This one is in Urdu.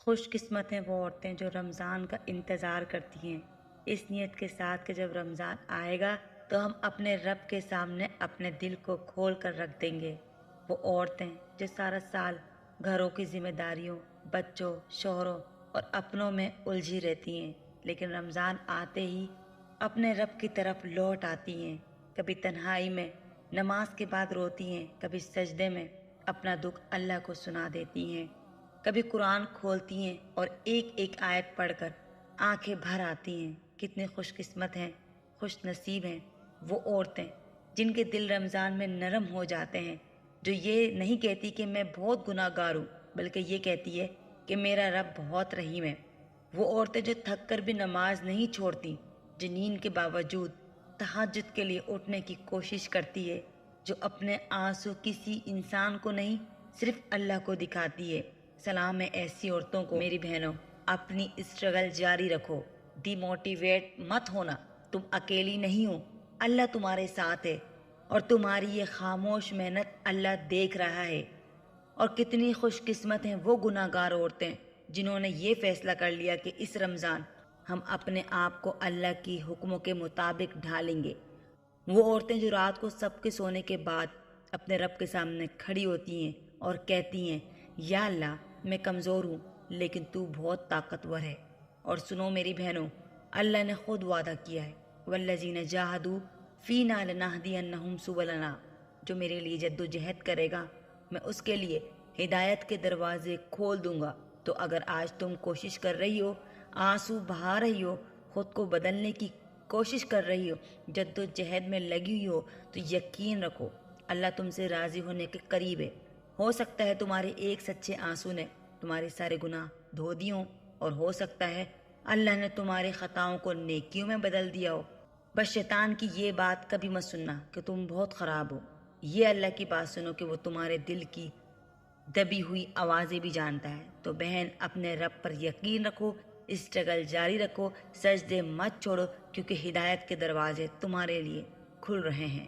خوش قسمت ہیں وہ عورتیں جو رمضان کا انتظار کرتی ہیں، اس نیت کے ساتھ کہ جب رمضان آئے گا تو ہم اپنے رب کے سامنے اپنے دل کو کھول کر رکھ دیں گے۔ وہ عورتیں جو سارا سال گھروں کی ذمہ داریوں، بچوں، شوہروں اور اپنوں میں الجھی رہتی ہیں، لیکن رمضان آتے ہی اپنے رب کی طرف لوٹ آتی ہیں۔ کبھی تنہائی میں نماز کے بعد روتی ہیں، کبھی سجدے میں اپنا دکھ اللہ کو سنا دیتی ہیں، کبھی قرآن کھولتی ہیں اور ایک ایک آیت پڑھ کر آنکھیں بھر آتی ہیں۔ کتنی خوش قسمت ہیں، خوش نصیب ہیں وہ عورتیں جن کے دل رمضان میں نرم ہو جاتے ہیں، جو یہ نہیں کہتی کہ میں بہت گناہ گار ہوں، بلکہ یہ کہتی ہے کہ میرا رب بہت رحیم ہے۔ وہ عورتیں جو تھک کر بھی نماز نہیں چھوڑتی، جو نیند کے باوجود تہجد کے لیے اٹھنے کی کوشش کرتی ہے، جو اپنے آنسو کسی انسان کو نہیں صرف اللہ کو دکھاتی ہے۔ سلام ہے ایسی عورتوں کو میری بہنوں، اپنی اسٹرگل جاری رکھو، ڈی موٹیویٹ مت ہونا، تم اکیلی نہیں ہو، اللہ تمہارے ساتھ ہے اور تمہاری یہ خاموش محنت اللہ دیکھ رہا ہے۔ اور کتنی خوش قسمت ہیں وہ گناہ گار عورتیں جنہوں نے یہ فیصلہ کر لیا کہ اس رمضان ہم اپنے آپ کو اللہ کی حکموں کے مطابق ڈھالیں گے۔ وہ عورتیں جو رات کو سب کے سونے کے بعد اپنے رب کے سامنے کھڑی ہوتی ہیں اور کہتی ہیں، یا اللہ میں کمزور ہوں لیکن تو بہت طاقتور ہے۔ اور سنو میری بہنوں، اللہ نے خود وعدہ کیا ہے، والذین جاہدوا فینا لنہدینہم سبلنا، جو میرے لیے جد و جہد کرے گا میں اس کے لیے ہدایت کے دروازے کھول دوں گا۔ تو اگر آج تم کوشش کر رہی ہو، آنسو بہا رہی ہو، خود کو بدلنے کی کوشش کر رہی ہو، جد و جہد میں لگی ہوئی ہو، تو یقین رکھو اللہ تم سے راضی ہونے کے قریب ہے۔ ہو سکتا ہے تمہارے ایک سچے آنسو نے تمہارے سارے گناہ دھو دیے ہوں، اور ہو سکتا ہے اللہ نے تمہاری خطاؤں کو نیکیوں میں بدل دیا ہو۔ بس شیطان کی یہ بات کبھی مت سننا کہ تم بہت خراب ہو، یہ اللہ کی بات سنو کہ وہ تمہارے دل کی دبی ہوئی آوازیں بھی جانتا ہے۔ تو بہن اپنے رب پر یقین رکھو، اسٹرگل جاری رکھو، سجدے مت چھوڑو، کیونکہ ہدایت کے دروازے تمہارے لیے کھل رہے ہیں۔